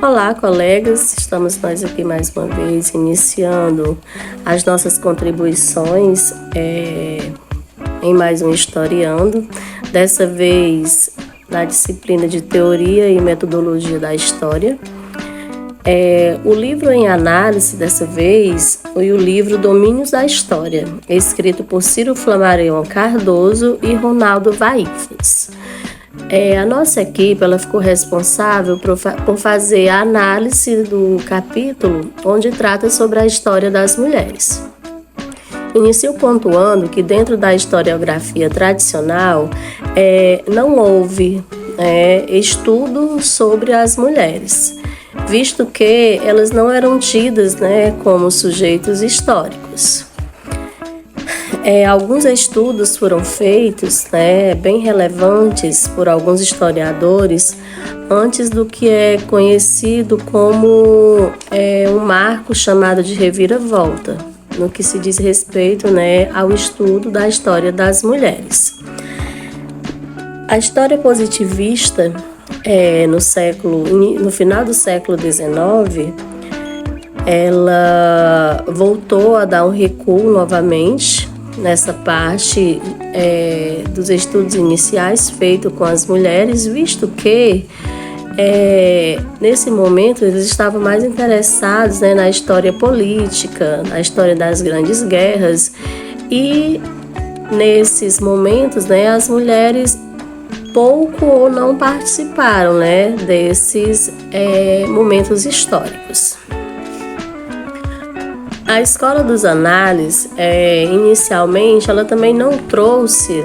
Olá, colegas, estamos nós aqui mais uma vez iniciando as nossas contribuições em mais um Historiando, dessa vez na disciplina de Teoria e Metodologia da História. O livro em análise dessa vez foi o livro Domínios da História, escrito por Ciro Flammarion Cardoso e Ronaldo Vaífes. A nossa equipe ela ficou responsável por fazer a análise do capítulo onde trata sobre a história das mulheres. Inicio pontuando que dentro da historiografia tradicional não houve estudo sobre as mulheres, visto que elas não eram tidas como sujeitos históricos. Alguns estudos foram feitos bem relevantes por alguns historiadores antes do que é conhecido como um marco chamado de reviravolta, no que se diz respeito ao estudo da história das mulheres. A história positivista, no final do século XIX, ela voltou a dar um recuo novamente nessa parte dos estudos iniciais feitos com as mulheres, visto que nesse momento eles estavam mais interessados na história política, na história das grandes guerras, e nesses momentos as mulheres pouco ou não participaram desses momentos históricos. A Escola dos Análises, inicialmente, ela também não trouxe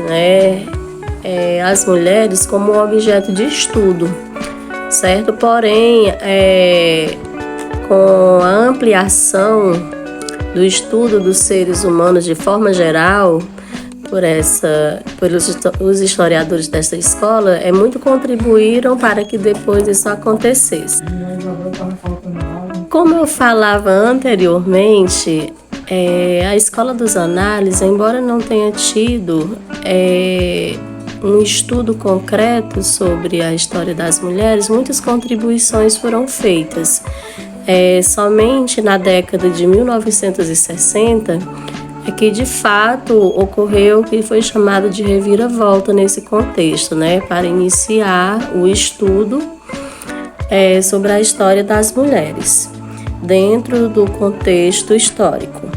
as mulheres como um objeto de estudo, certo? Porém, com a ampliação do estudo dos seres humanos de forma geral, pelos historiadores dessa escola, muito contribuíram para que depois isso acontecesse. Como eu falava anteriormente, a Escola dos Análises, embora não tenha tido um estudo concreto sobre a história das mulheres, muitas contribuições foram feitas. Somente na década de 1960 é que de fato ocorreu o que foi chamado de reviravolta nesse contexto, para iniciar o estudo sobre a história das mulheres dentro do contexto histórico.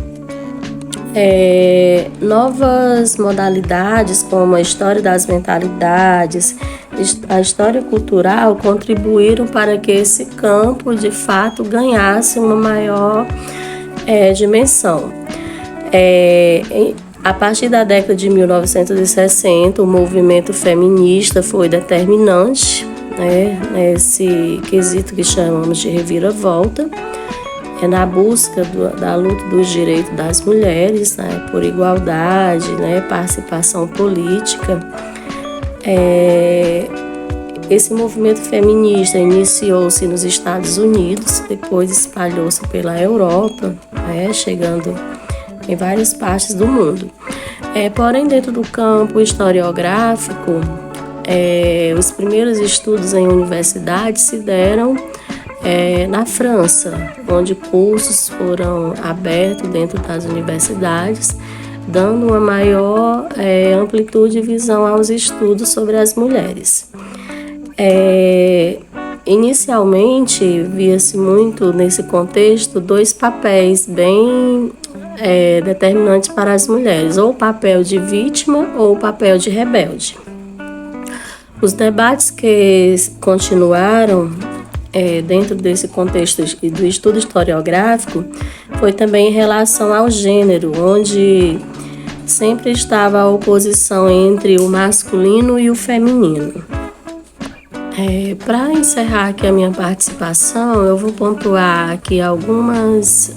Novas modalidades como a história das mentalidades, a história cultural contribuíram para que esse campo de fato ganhasse uma maior dimensão. A partir da década de 1960, o movimento feminista foi determinante nesse quesito que chamamos de reviravolta, na busca da luta dos direitos das mulheres, por igualdade, participação política. Esse movimento feminista iniciou-se nos Estados Unidos, depois espalhou-se pela Europa, chegando em várias partes do mundo. Porém, dentro do campo historiográfico, os primeiros estudos em universidades se deram na França, onde cursos foram abertos dentro das universidades, dando uma maior amplitude e visão aos estudos sobre as mulheres. Inicialmente, via-se muito nesse contexto dois papéis bem determinantes para as mulheres, ou o papel de vítima ou o papel de rebelde. Os debates que continuaram dentro desse contexto do estudo historiográfico foi também em relação ao gênero, onde sempre estava a oposição entre o masculino e o feminino. Para encerrar aqui a minha participação, eu vou pontuar aqui algumas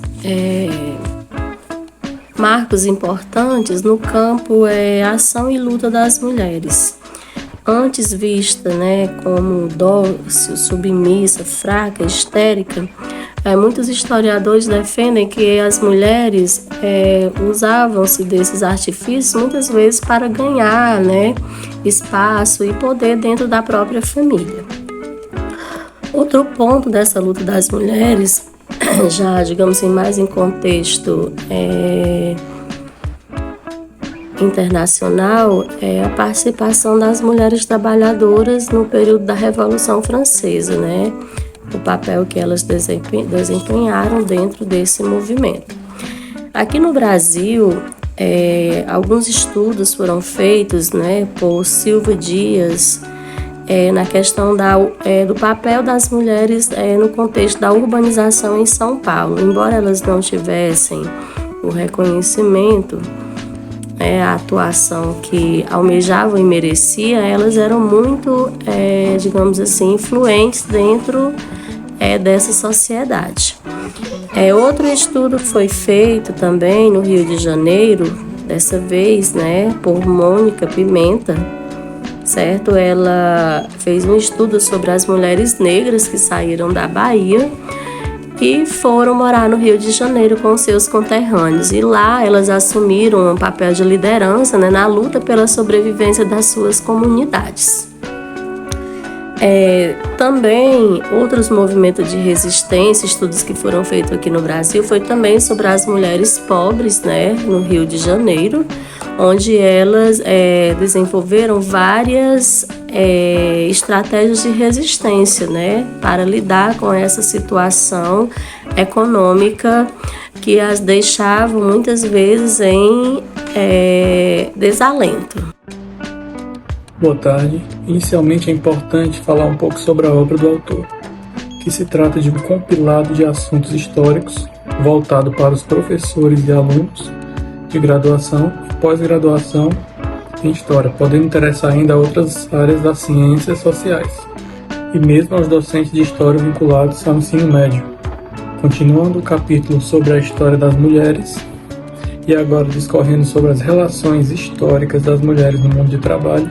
marcos importantes no campo ação e luta das mulheres. Antes vista como dócil, submissa, fraca, histérica, muitos historiadores defendem que as mulheres usavam-se desses artifícios muitas vezes para ganhar espaço e poder dentro da própria família. Outro ponto dessa luta das mulheres, já digamos assim, mais em contexto internacional, é a participação das mulheres trabalhadoras no período da Revolução Francesa, né? O papel que elas desempenharam dentro desse movimento. Aqui no Brasil, alguns estudos foram feitos, né, por Silva Dias, na questão do papel das mulheres no contexto da urbanização em São Paulo. Embora elas não tivessem o reconhecimento, a atuação que almejavam e mereciam, elas eram muito, digamos assim, influentes dentro dessa sociedade. Outro estudo foi feito também no Rio de Janeiro, dessa vez, né, por Mônica Pimenta, certo? Ela fez um estudo sobre as mulheres negras que saíram da Bahia e foram morar no Rio de Janeiro com seus conterrâneos. E lá elas assumiram um papel de liderança, né, na luta pela sobrevivência das suas comunidades. Também outros movimentos de resistência, estudos que foram feitos aqui no Brasil, foi também sobre as mulheres pobres, né, no Rio de Janeiro, onde elas desenvolveram várias estratégias de resistência, né, para lidar com essa situação econômica que as deixavam muitas vezes em desalento. Boa tarde. Inicialmente é importante falar um pouco sobre a obra do autor, que se trata de um compilado de assuntos históricos voltado para os professores e alunos de graduação e pós-graduação em História, podendo interessar ainda a outras áreas das ciências sociais, e mesmo aos docentes de História vinculados ao ensino médio. Continuando o capítulo sobre a história das mulheres, e agora discorrendo sobre as relações históricas das mulheres no mundo de trabalho,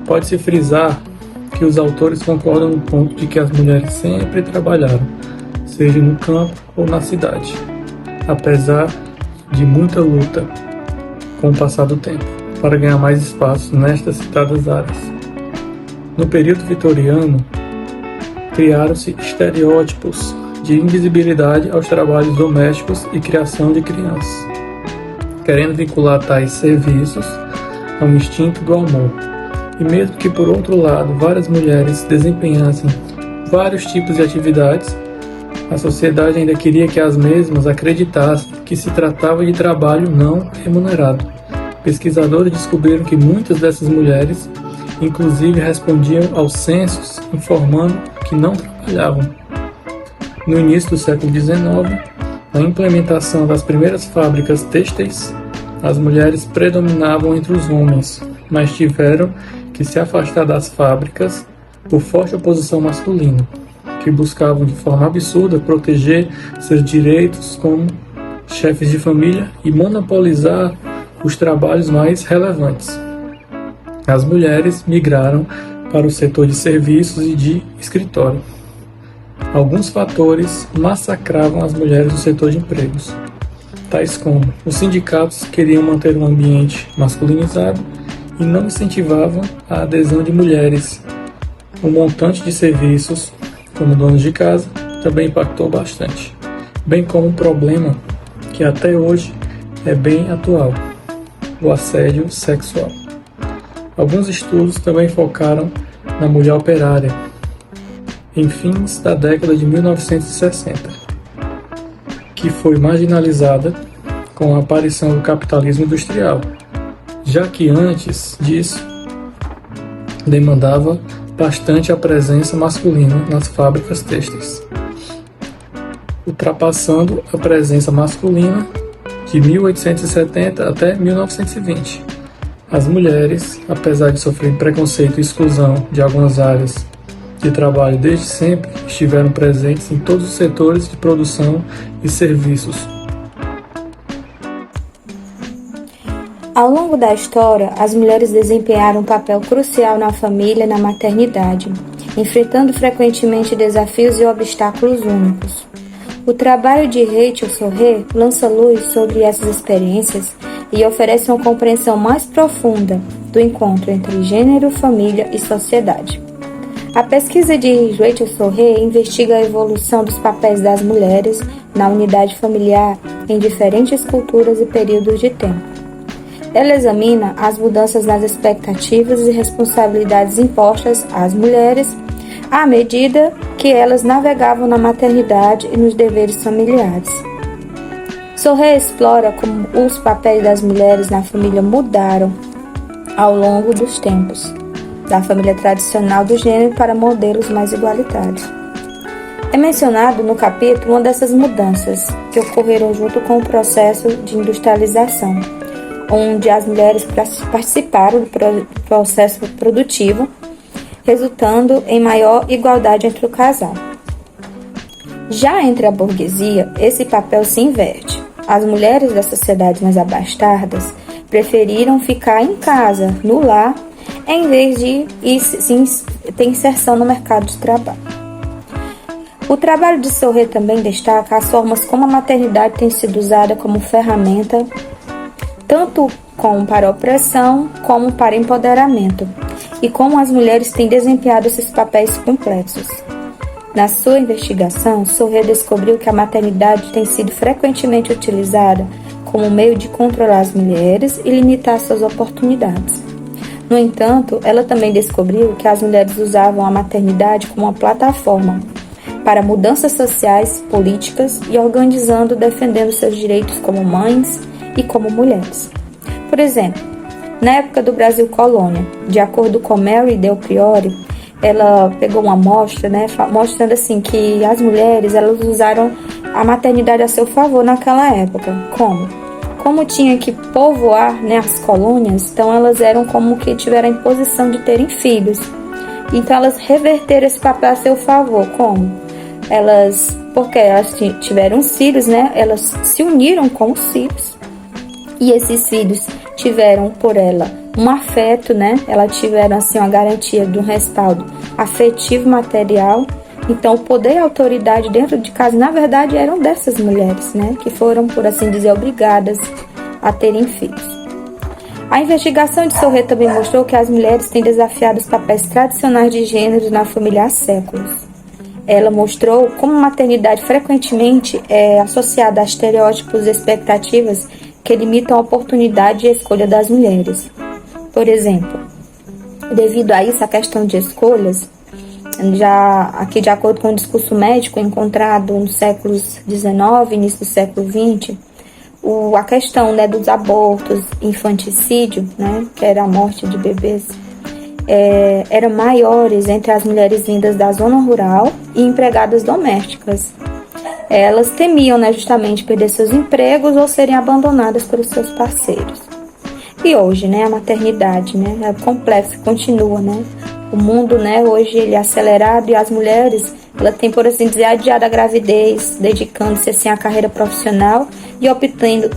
pode-se frisar que os autores concordam no ponto de que as mulheres sempre trabalharam, seja no campo ou na cidade, apesar de muita luta com o passar do tempo, para ganhar mais espaço nestas citadas áreas. No período vitoriano, criaram-se estereótipos de invisibilidade aos trabalhos domésticos e criação de crianças, querendo vincular tais serviços ao instinto do amor. E mesmo que, por outro lado, várias mulheres desempenhassem vários tipos de atividades, a sociedade ainda queria que as mesmas acreditassem que se tratava de trabalho não remunerado. Pesquisadores descobriram que muitas dessas mulheres, inclusive, respondiam aos censos informando que não trabalhavam. No início do século XIX, na implementação das primeiras fábricas têxteis, as mulheres predominavam entre os homens, mas tiveram que se afastar das fábricas por forte oposição masculina, que buscavam de forma absurda proteger seus direitos como chefes de família e monopolizar os trabalhos mais relevantes. As mulheres migraram para o setor de serviços e de escritório. Alguns fatores massacravam as mulheres no setor de empregos, tais como os sindicatos queriam manter um ambiente masculinizado e não incentivavam a adesão de mulheres. O montante de serviços, como donos de casa, também impactou bastante, bem como um problema que até hoje é bem atual, o assédio sexual. Alguns estudos também focaram na mulher operária, em fins da década de 1960, que foi marginalizada com a aparição do capitalismo industrial, já que antes disso demandava bastante a presença masculina nas fábricas têxteis, ultrapassando a presença masculina de 1870 até 1920. As mulheres, apesar de sofrerem preconceito e exclusão de algumas áreas de trabalho desde sempre, estiveram presentes em todos os setores de produção e serviços. Ao longo da história, as mulheres desempenharam um papel crucial na família e na maternidade, enfrentando frequentemente desafios e obstáculos únicos. O trabalho de Rachel Sorré lança luz sobre essas experiências e oferece uma compreensão mais profunda do encontro entre gênero, família e sociedade. A pesquisa de Rachel Sorré investiga a evolução dos papéis das mulheres na unidade familiar em diferentes culturas e períodos de tempo. Ela examina as mudanças nas expectativas e responsabilidades impostas às mulheres à medida que elas navegavam na maternidade e nos deveres familiares. Sorré explora como os papéis das mulheres na família mudaram ao longo dos tempos, da família tradicional do gênero para modelos mais igualitários. É mencionado no capítulo uma dessas mudanças que ocorreram junto com o processo de industrialização, onde as mulheres participaram do processo produtivo, resultando em maior igualdade entre o casal. Já entre a burguesia, esse papel se inverte. As mulheres das sociedades mais abastadas preferiram ficar em casa, no lar, em vez de ter inserção no mercado de trabalho. O trabalho de Sorré também destaca as formas como a maternidade tem sido usada como ferramenta, tanto para opressão como para empoderamento, e como as mulheres têm desempenhado esses papéis complexos. Na sua investigação, Sorré descobriu que a maternidade tem sido frequentemente utilizada como meio de controlar as mulheres e limitar suas oportunidades. No entanto, ela também descobriu que as mulheres usavam a maternidade como uma plataforma para mudanças sociais, políticas e organizando, defendendo seus direitos como mães e como mulheres. Por exemplo, na época do Brasil colônia, de acordo com Mary Del Priore, ela pegou uma amostra, mostrando assim que as mulheres elas usaram a maternidade a seu favor naquela época. Como tinha que povoar, as colônias, então elas eram como que tiveram a imposição de terem filhos. Então elas reverteram esse papel a seu favor. Como? Porque elas tiveram os filhos, elas se uniram com os filhos. E esses filhos tiveram por ela um afeto, Elas tiveram assim uma garantia de um respaldo afetivo, material. Então, o poder e a autoridade dentro de casa, na verdade, eram dessas mulheres, que foram, por assim dizer, obrigadas a terem filhos. A investigação de Sorré também mostrou que as mulheres têm desafiado os papéis tradicionais de gênero na família há séculos. Ela mostrou como a maternidade frequentemente é associada a estereótipos e expectativas que limitam a oportunidade e a escolha das mulheres. Por exemplo, devido a isso, a questão de escolhas, já aqui de acordo com o discurso médico encontrado nos séculos XIX e início do século XX, a questão dos abortos, infanticídio, que era a morte de bebês, eram maiores entre as mulheres vindas da zona rural e empregadas domésticas. Elas temiam justamente perder seus empregos ou serem abandonadas pelos seus parceiros. E hoje, a maternidade, é complexa, continua, O mundo, hoje ele é acelerado e as mulheres, ela tem, por assim dizer, adiado a gravidez, dedicando-se assim à carreira profissional e optando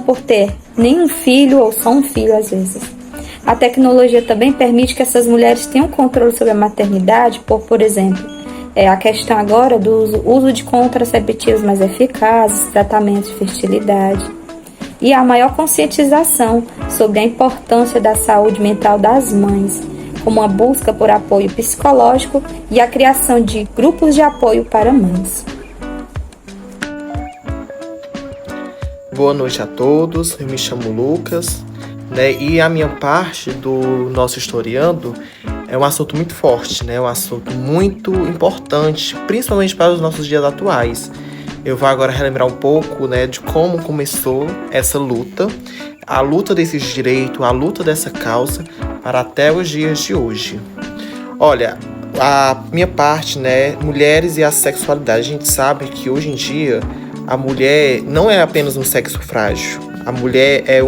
por ter nenhum filho ou só um filho às vezes. A tecnologia também permite que essas mulheres tenham controle sobre a maternidade, por exemplo, a questão agora do uso de contraceptivos mais eficazes, tratamentos de fertilidade. E a maior conscientização sobre a importância da saúde mental das mães, como a busca por apoio psicológico e a criação de grupos de apoio para mães. Boa noite a todos, eu me chamo Lucas, e a minha parte do nosso Historiando é um assunto muito forte, um assunto muito importante, principalmente para os nossos dias atuais. Eu vou agora relembrar um pouco, de como começou essa luta, a luta desses direitos, a luta dessa causa para até os dias de hoje. Olha, a minha parte, mulheres e a sexualidade. A gente sabe que hoje em dia a mulher não é apenas um sexo frágil. A mulher é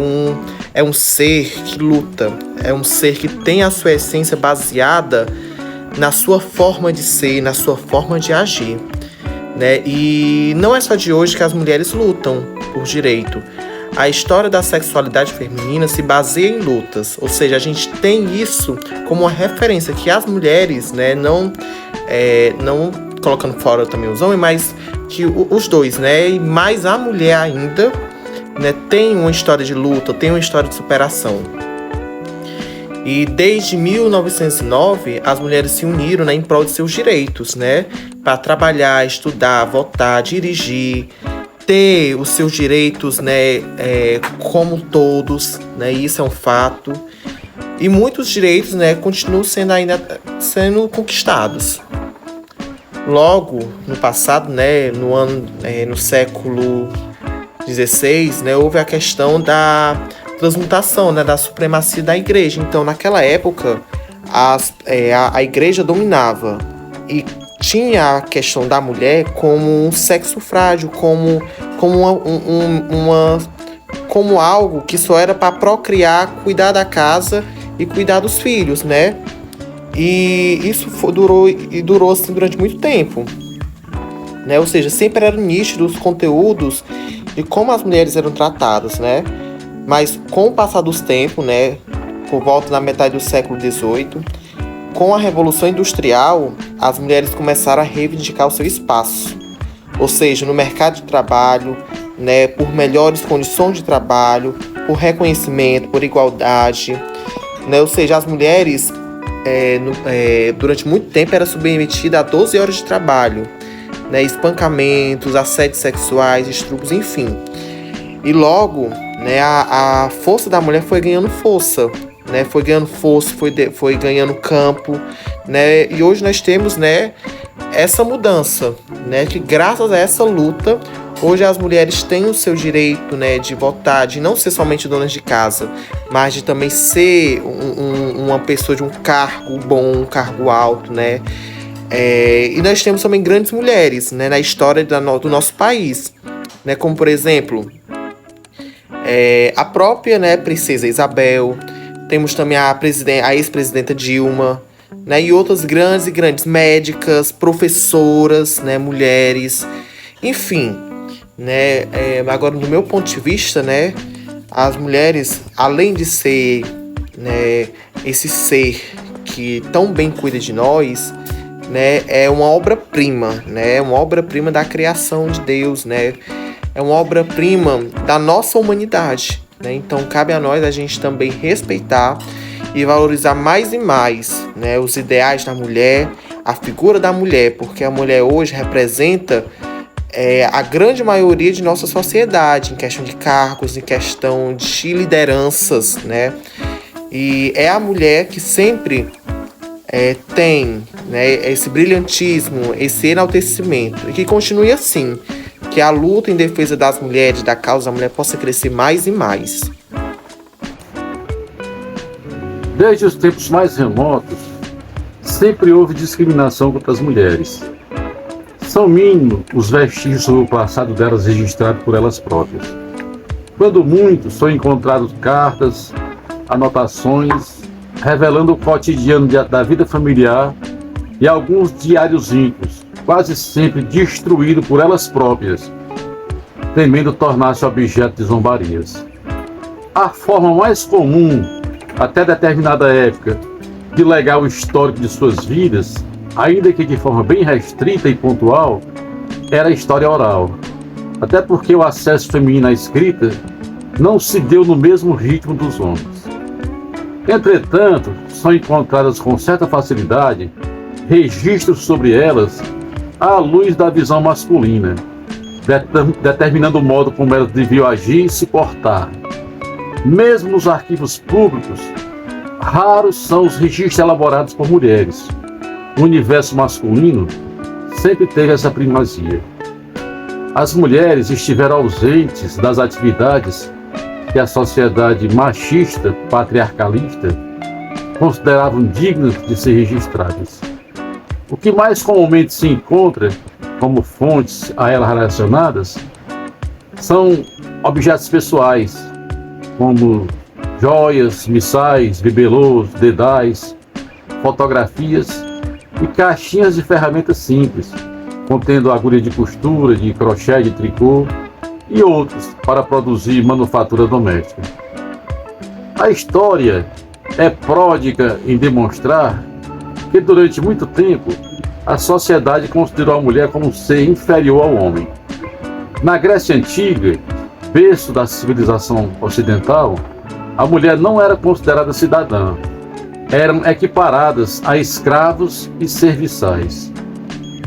um ser que luta, é um ser que tem a sua essência baseada na sua forma de ser, na sua forma de agir. E não é só de hoje que as mulheres lutam por direito. A história da sexualidade feminina se baseia em lutas, ou seja, a gente tem isso como uma referência, que as mulheres, não colocando fora também os homens, mas que os dois, e mais a mulher ainda, tem uma história de luta, tem uma história de superação. E desde 1909, as mulheres se uniram, né, em prol de seus direitos, né, para trabalhar, estudar, votar, dirigir, ter os seus direitos, né, como todos, né, isso é um fato. E muitos direitos, né, continuam sendo conquistados. Logo, no passado, né, no século XVI, né, houve a questão da transmutação, né, da supremacia da igreja. Então, naquela época, a igreja dominava e tinha a questão da mulher como um sexo frágil, como algo que só era para procriar, cuidar da casa e cuidar dos filhos, né? E isso durou assim durante muito tempo, né? Ou seja, sempre eram nítidos os conteúdos e como as mulheres eram tratadas, né? Mas com o passar dos tempos, né, por volta da metade do século XVIII, com a Revolução Industrial, as mulheres começaram a reivindicar o seu espaço. Ou seja, no mercado de trabalho, né, por melhores condições de trabalho, por reconhecimento, por igualdade, né? Ou seja, as mulheres, durante muito tempo, eram submetidas a 12 horas de trabalho, né, espancamentos, assédios sexuais, estupros, enfim. E logo, né, a força da mulher foi ganhando força, né, foi ganhando campo, né, e hoje nós temos, né, essa mudança, né, que graças a essa luta, hoje as mulheres têm o seu direito, né, de votar, de não ser somente donas de casa, mas de também ser uma pessoa de um cargo bom, um cargo alto, né. E nós temos também grandes mulheres, né, na história do nosso país, né, como por exemplo, a própria, né, princesa Isabel, temos também a ex-presidenta Dilma, né, e outras grandes médicas, professoras, né, mulheres, enfim, né, agora do meu ponto de vista, né, as mulheres, além de ser, né, esse ser que tão bem cuida de nós, né, é uma obra-prima, né, uma obra-prima da criação de Deus, né, é uma obra-prima da nossa humanidade, né, então cabe a nós a gente também respeitar e valorizar mais e mais, né, os ideais da mulher, a figura da mulher, porque a mulher hoje representa a grande maioria de nossa sociedade, em questão de cargos, em questão de lideranças, né, e é a mulher que sempre tem, né, esse brilhantismo, esse enaltecimento, e que continue assim, que a luta em defesa das mulheres, da causa da mulher, possa crescer mais e mais. Desde os tempos mais remotos, sempre houve discriminação contra as mulheres. São mínimos os vestígios sobre o passado delas registrados por elas próprias. Quando muito, são encontrados cartas, anotações, revelando o cotidiano da vida familiar e alguns diários íntimos, quase sempre destruído por elas próprias, temendo tornar-se objeto de zombarias. A forma mais comum, até determinada época, de legar o histórico de suas vidas, ainda que de forma bem restrita e pontual, era a história oral. Até porque o acesso feminino à escrita não se deu no mesmo ritmo dos homens. Entretanto, são encontradas com certa facilidade registros sobre elas à luz da visão masculina, determinando o modo como elas deviam agir e se portar. Mesmo nos arquivos públicos, raros são os registros elaborados por mulheres. O universo masculino sempre teve essa primazia. As mulheres estiveram ausentes das atividades que a sociedade machista, patriarcalista, consideravam dignas de ser registradas. O que mais comumente se encontra como fontes a elas relacionadas são objetos pessoais, como joias, missais, bibelôs, dedais, fotografias e caixinhas de ferramentas simples, contendo agulha de costura, de crochê, de tricô e outros para produzir manufatura doméstica. A história é pródiga em demonstrar que durante muito tempo a sociedade considerou a mulher como um ser inferior ao homem. Na Grécia Antiga, berço da civilização ocidental, a mulher não era considerada cidadã, eram equiparadas a escravos e serviçais.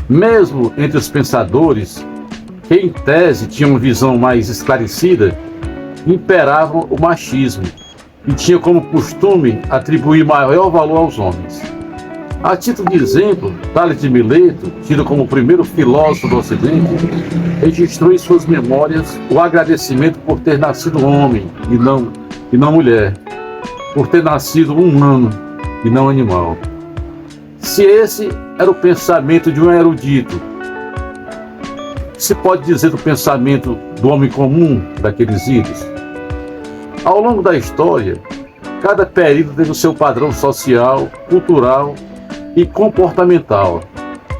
Mesmo entre os pensadores, que em tese tinham uma visão mais esclarecida, imperava o machismo e tinha como costume atribuir maior valor aos homens. A título de exemplo, Tales de Mileto, tido como o primeiro filósofo do Ocidente, registrou em suas memórias o agradecimento por ter nascido homem e não mulher, por ter nascido humano e não animal. Se esse era o pensamento de um erudito, se pode dizer do pensamento do homem comum daqueles idos? Ao longo da história, cada período teve o seu padrão social, cultural e comportamental,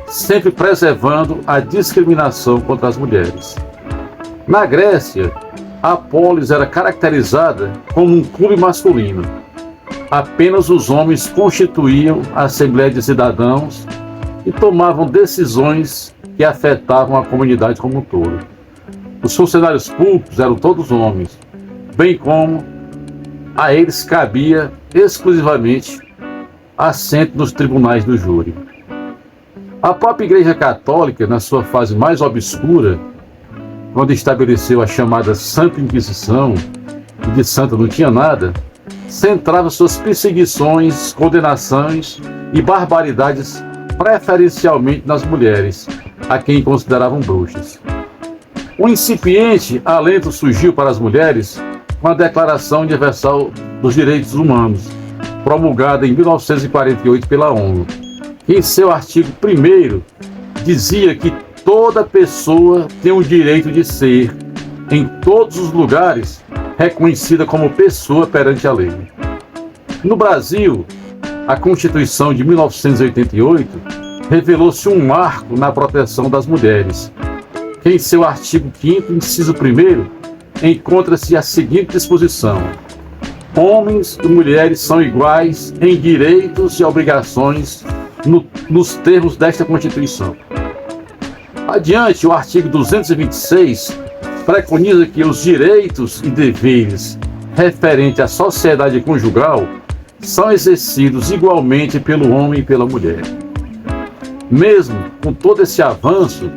sempre preservando a discriminação contra as mulheres. Na Grécia, a polis era caracterizada como um clube masculino. Apenas os homens constituíam a Assembleia de Cidadãos e tomavam decisões que afetavam a comunidade como um todo. Os funcionários públicos eram todos homens, bem como a eles cabia exclusivamente assento nos tribunais do júri. A própria Igreja Católica, na sua fase mais obscura, quando estabeleceu a chamada Santa Inquisição, e de santa não tinha nada, centrava suas perseguições, condenações e barbaridades preferencialmente nas mulheres, a quem consideravam bruxas. Um incipiente alento surgiu para as mulheres com a Declaração Universal dos Direitos Humanos, promulgada em 1948 pela ONU, que em seu artigo 1º dizia que toda pessoa tem o direito de ser, em todos os lugares, reconhecida como pessoa perante a lei. No Brasil, a Constituição de 1988 revelou-se um marco na proteção das mulheres, que em seu artigo 5º, inciso 1º, encontra-se a seguinte disposição: homens e mulheres são iguais em direitos e obrigações nos termos desta Constituição. Adiante, o artigo 226 preconiza que os direitos e deveres referentes à sociedade conjugal são exercidos igualmente pelo homem e pela mulher. Mesmo com todo esse avanço,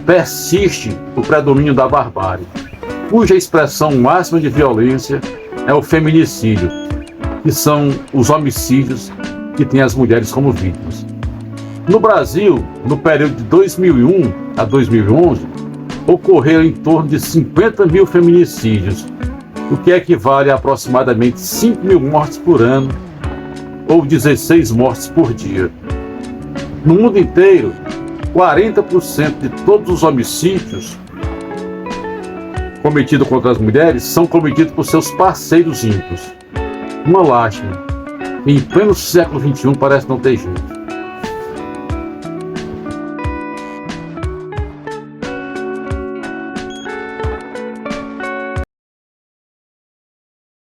persiste o predomínio da barbárie, cuja expressão máxima de violência é o feminicídio, que são os homicídios que têm as mulheres como vítimas. No Brasil, no período de 2001 a 2011, ocorreram em torno de 50 mil feminicídios, o que equivale a aproximadamente 5 mil mortes por ano, ou 16 mortes por dia. No mundo inteiro, 40% de todos os homicídios cometidos contra as mulheres são cometidos por seus parceiros íntimos. Uma lástima. Em pleno século XXI parece não ter jeito.